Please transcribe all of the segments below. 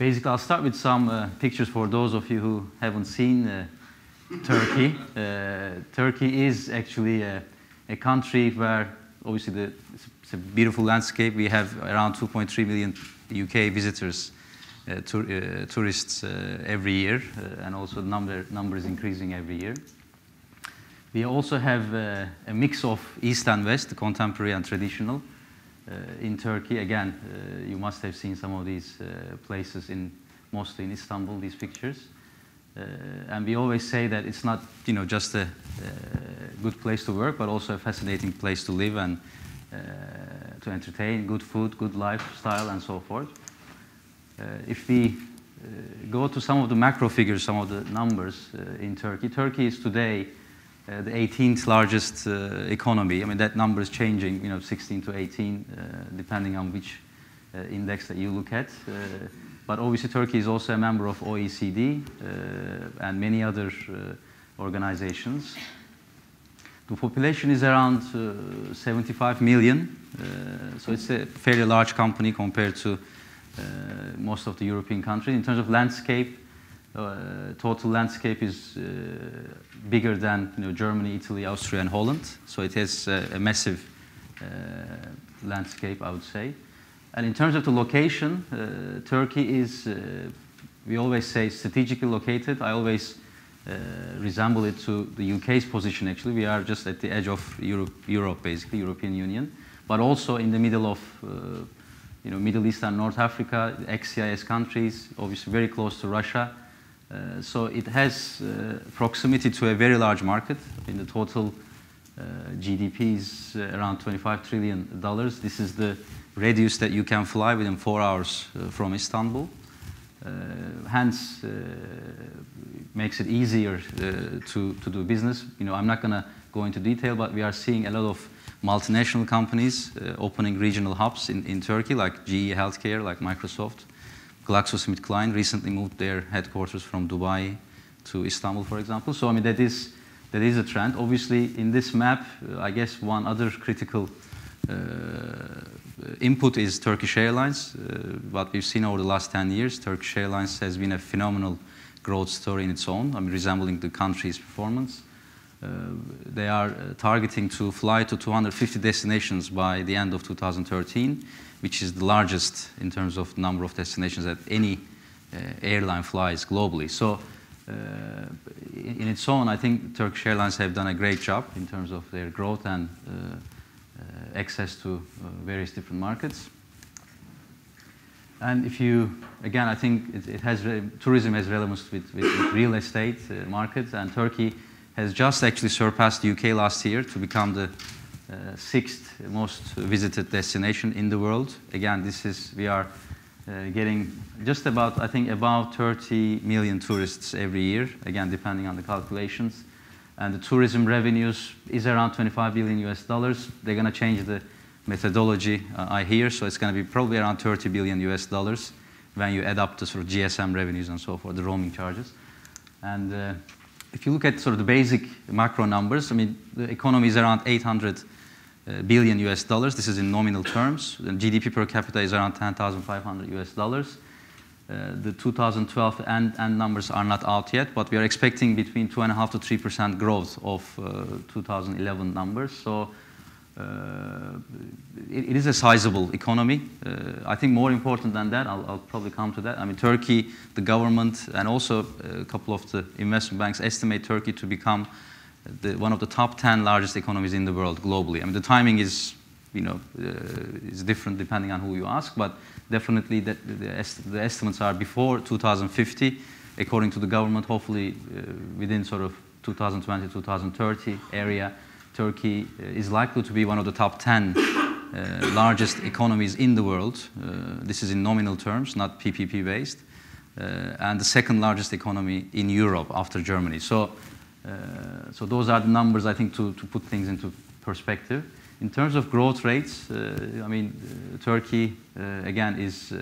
Basically, I'll start with some pictures for those of you who haven't seen Turkey. Turkey is actually a country where obviously it's a beautiful landscape. We have around 2.3 million UK visitors, tourists every year, and also the number is increasing every year. We also have a mix of East and West, contemporary and traditional. In Turkey, again, you must have seen some of these places mostly in Istanbul, these pictures. And we always say that it's not, just a good place to work, but also a fascinating place to live and to entertain, good food, good lifestyle, and so forth. If we go to some of the macro figures, some of the numbers in Turkey, Turkey is today the 18th largest economy. I mean, that number is changing, 16 to 18, depending on which index that you look at. But obviously, Turkey is also a member of OECD and many other organizations. The population is around 75 million, so it's a fairly large company compared to most of the European countries. In terms of landscape, total landscape is bigger than Germany, Italy, Austria, and Holland. So it has a massive landscape, I would say. And in terms of the location, Turkey is, we always say, strategically located. I always resemble it to the UK's position, actually. We are just at the edge of Europe, basically, European Union, but also in the middle of Middle East and North Africa, ex-CIS countries, obviously very close to Russia. So it has proximity to a very large market. In the total GDP is around $25 trillion. This is the radius that you can fly within 4 hours from Istanbul. Hence, makes it easier to do business. I'm not going to go into detail, but we are seeing a lot of multinational companies opening regional hubs in Turkey, like GE Healthcare, like Microsoft. GlaxoSmithKline recently moved their headquarters from Dubai to Istanbul, for example. So, I mean, that is a trend. Obviously, in this map, I guess one other critical input is Turkish Airlines. What we've seen over the last 10 years, Turkish Airlines has been a phenomenal growth story in its own, I mean, resembling the country's performance. They are targeting to fly to 250 destinations by the end of 2013, which is the largest in terms of number of destinations that any airline flies globally. So, in its own, I think Turkish Airlines have done a great job in terms of their growth and access to various different markets. And if you, again, I think tourism has relevance with real estate markets, and Turkey has just actually surpassed the UK last year to become the 6th most visited destination in the world. Again, we are getting just about, I think, about 30 million tourists every year, again, depending on the calculations. And the tourism revenues is around $25 billion US. They're going to change the methodology, I hear, so it's going to be probably around $30 billion US when you add up the sort of GSM revenues and so forth, the roaming charges. And if you look at sort of the basic macro numbers, I mean, the economy is around 800 billion US dollars. This is in nominal terms. The GDP per capita is around 10,500 US dollars. The 2012 end numbers are not out yet, but we are expecting between 2.5% to 3% growth of 2011 numbers. So it is a sizable economy. I think more important than that, I'll probably come to that. I mean, Turkey, the government, and also a couple of the investment banks estimate Turkey to become one of the top 10 largest economies in the world globally. I mean, the timing is, is different depending on who you ask, but definitely the estimates are before 2050, according to the government, hopefully within sort of 2020, 2030 area, Turkey is likely to be one of the top 10 largest economies in the world. This is in nominal terms, not PPP based, and the second largest economy in Europe after Germany. So those are the numbers, I think, to put things into perspective. In terms of growth rates, I mean, Turkey, again, is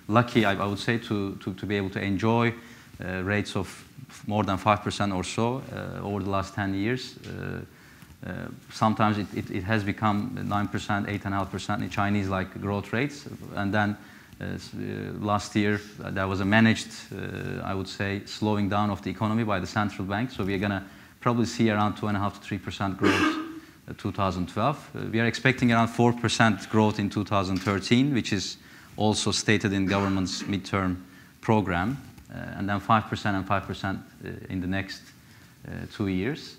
lucky, I would say, to be able to enjoy rates of more than 5% or so over the last 10 years. Sometimes it has become 9%, 8.5% in Chinese-like growth rates, and then Last year, there was a managed, I would say, slowing down of the economy by the central bank. So we are going to probably see around 2.5 to 3% growth in 2012. We are expecting around 4% growth in 2013, which is also stated in government's midterm program, and then 5% and 5% in the next 2 years.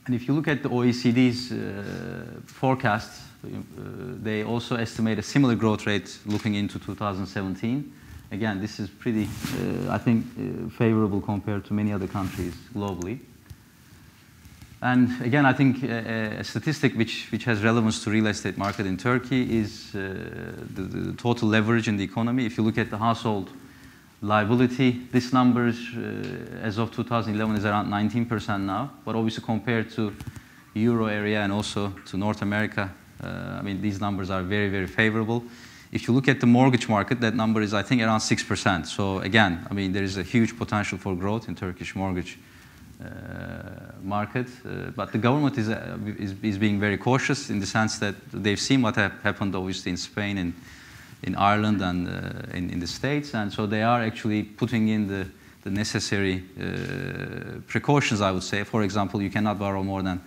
And if you look at the OECD's forecasts, they also estimate a similar growth rate looking into 2017. Again, this is pretty, I think, favorable compared to many other countries globally. And again, I think a statistic which has relevance to real estate market in Turkey is the total leverage in the economy. If you look at the household liability, this number as of 2011 is around 19% now. But obviously compared to Euro area and also to North America, I mean, these numbers are very, very favorable. If you look at the mortgage market, that number is, I think, around 6%. So again, I mean, there is a huge potential for growth in Turkish mortgage market. But the government is being very cautious in the sense that they've seen what happened, obviously, in Spain and in Ireland and in the States. And so they are actually putting in the necessary precautions, I would say. For example, you cannot borrow more than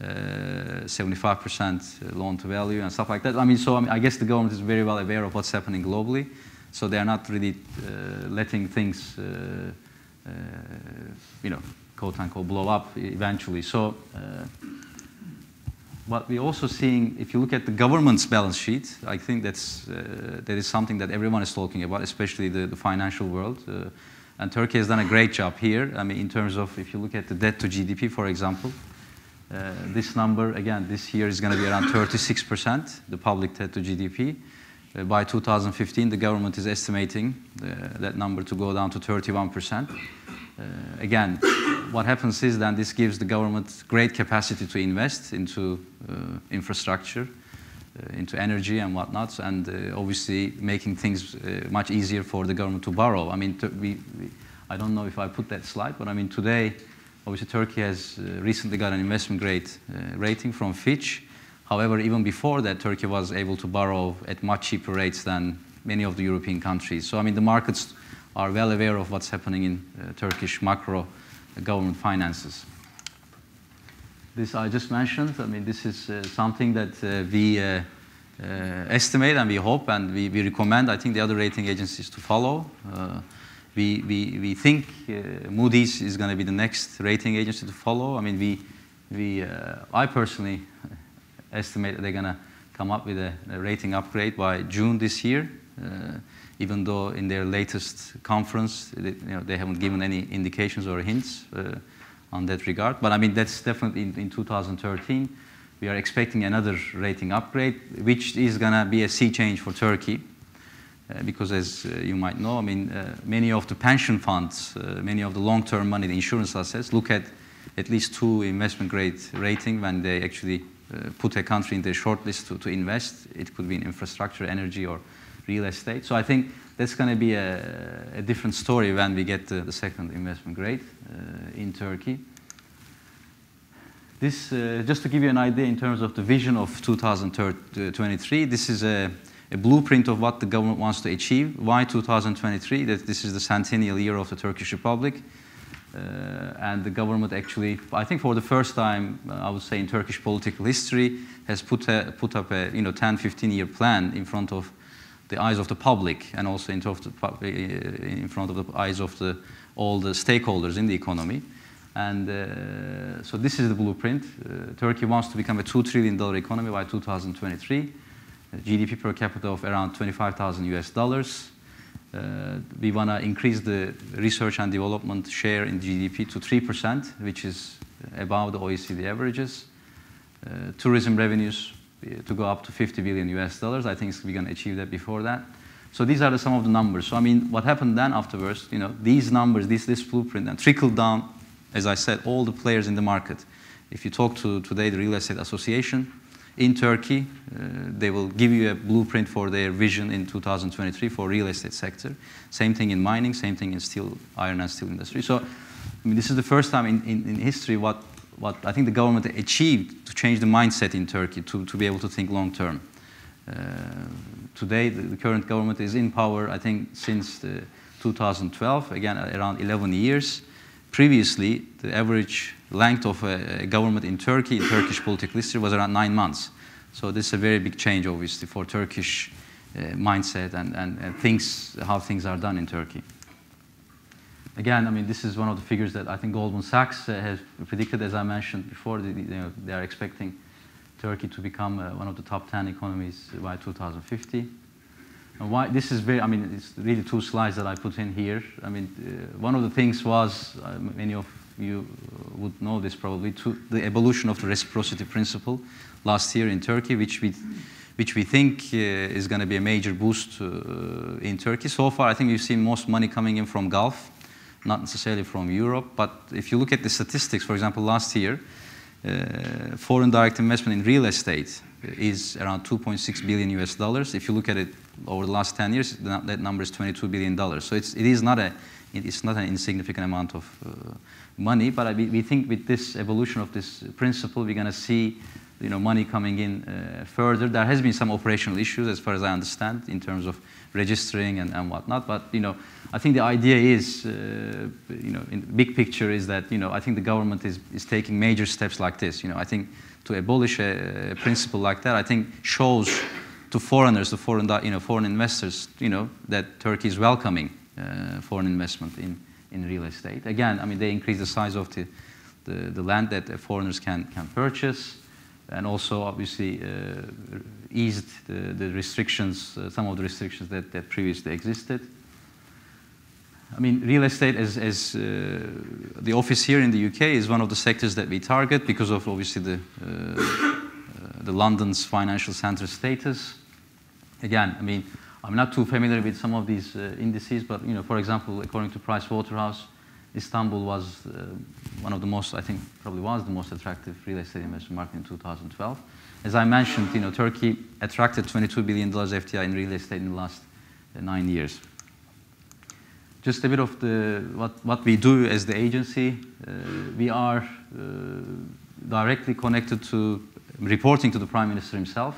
75% loan to value and stuff like that. I mean, so I guess the government is very well aware of what's happening globally. So they are not really letting things, you know, quote unquote, blow up eventually. So what we're also seeing, if you look at the government's balance sheet, I think that is something that everyone is talking about, especially the financial world. And Turkey has done a great job here. I mean, in terms of, if you look at the debt to GDP, for example, this number, again, this year is going to be around 36%, the public debt to GDP. By 2015, the government is estimating that number to go down to 31%. Again, what happens is then this gives the government great capacity to invest into infrastructure, into energy and whatnot, and obviously making things much easier for the government to borrow. I mean, I don't know if I put that slide, but I mean, today, obviously, Turkey has recently got an investment grade rating from Fitch. However, even before that, Turkey was able to borrow at much cheaper rates than many of the European countries. So, I mean, the markets are well aware of what's happening in Turkish macro government finances. This I just mentioned. I mean, this is something that we estimate and we hope and we recommend, I think, the other rating agencies to follow. We think Moody's is going to be the next rating agency to follow. I mean, I personally estimate that they're going to come up with a rating upgrade by June this year, even though in their latest conference, they haven't given any indications or hints on that regard. But I mean, that's definitely in 2013. We are expecting another rating upgrade, which is going to be a sea change for Turkey. Because as you might know, I mean, many of the pension funds, many of the long-term money, the insurance assets, look at least 2 investment grade rating when they actually put a country in their shortlist to invest. It could be in infrastructure, energy, or real estate. So I think that's going to be a different story when we get the second investment grade in Turkey. This, just to give you an idea in terms of the vision of 2023, this is a blueprint of what the government wants to achieve. Why 2023? That this is the centennial year of the Turkish Republic. And the government actually, I think for the first time, I would say in Turkish political history, has put up a 10-15-year plan in front of the eyes of the public and also in front of the eyes of all the stakeholders in the economy. And so this is the blueprint. Turkey wants to become a $2 trillion economy by 2023. GDP per capita of around $25,000. We want to increase the research and development share in GDP to 3%, which is above the OECD averages. Tourism revenues to go up to $50 billion. I think we're going to achieve that before that. So these are some of the numbers. So I mean, what happened then afterwards, these numbers, this blueprint, and trickled down, as I said, all the players in the market. If you talk to today the Real Estate Association in Turkey, they will give you a blueprint for their vision in 2023 for real estate sector. Same thing in mining, same thing in steel, iron and steel industry. So, I mean, this is the first time in history what I think the government achieved to change the mindset in Turkey to be able to think long term. Today, the current government is in power, I think, since 2012, again, around 11 years. Previously, the average length of a government in Turkey, in Turkish political history, was around 9 months. So this is a very big change, obviously, for Turkish mindset and how things are done in Turkey. Again, I mean, this is one of the figures that I think Goldman Sachs has predicted, as I mentioned before. They are expecting Turkey to become one of the top 10 economies by 2050. And why this is very, I mean, it's really 2 slides that I put in here. I mean, one of the things was, many of you would know this probably, the evolution of the reciprocity principle last year in Turkey, which we think is going to be a major boost in Turkey. So far, I think we've seen most money coming in from Gulf, not necessarily from Europe. But if you look at the statistics, for example, last year, foreign direct investment in real estate is around $2.6 billion US. If you look at it over the last 10 years, that number is $22 billion. So it's not an insignificant amount of money. But we think with this evolution of this principle, we're going to see money coming in further. There has been some operational issues, as far as I understand, in terms of registering and whatnot. But I think the idea is, in the big picture, is that I think the government is taking major steps like this. I think to abolish a principle like that, I think shows to foreigners, to foreign investors, that Turkey is welcoming foreign investment in real estate. Again, I mean, they increase the size of the land that foreigners can purchase, and also obviously eased the restrictions, some of the restrictions that previously existed. I mean, real estate, as the office here in the UK, is one of the sectors that we target because of obviously the London's financial center status. Again, I mean, I'm not too familiar with some of these indices, but for example, according to Pricewaterhouse, Istanbul was one of the most, I think, probably was the most attractive real estate investment market in 2012. As I mentioned, Turkey attracted $22 billion FDI in real estate in the last 9 years. Just a bit of what we do as the agency. We are directly connected to reporting to the Prime Minister himself.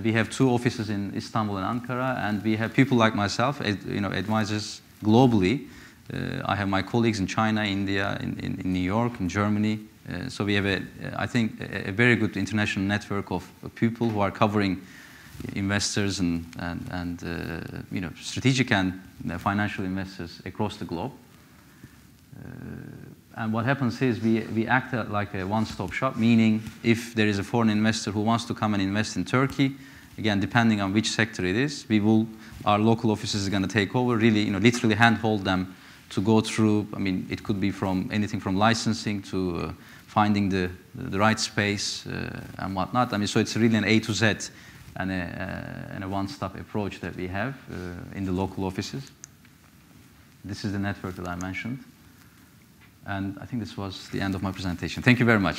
We have 2 offices in Istanbul and Ankara, and we have people like myself, advisors globally. I have my colleagues in China, India, in New York, in Germany. So we have, I think, a very good international network of people who are covering investors and strategic and financial investors across the globe. And what happens is we act like a one-stop shop, meaning if there is a foreign investor who wants to come and invest in Turkey, again, depending on which sector it is, our local offices are going to take over, really, literally handhold them to go through. I mean, it could be from anything from licensing to finding the right space and whatnot. I mean, so it's really an A to Z and a one-stop approach that we have in the local offices. This is the network that I mentioned. And I think this was the end of my presentation. Thank you very much.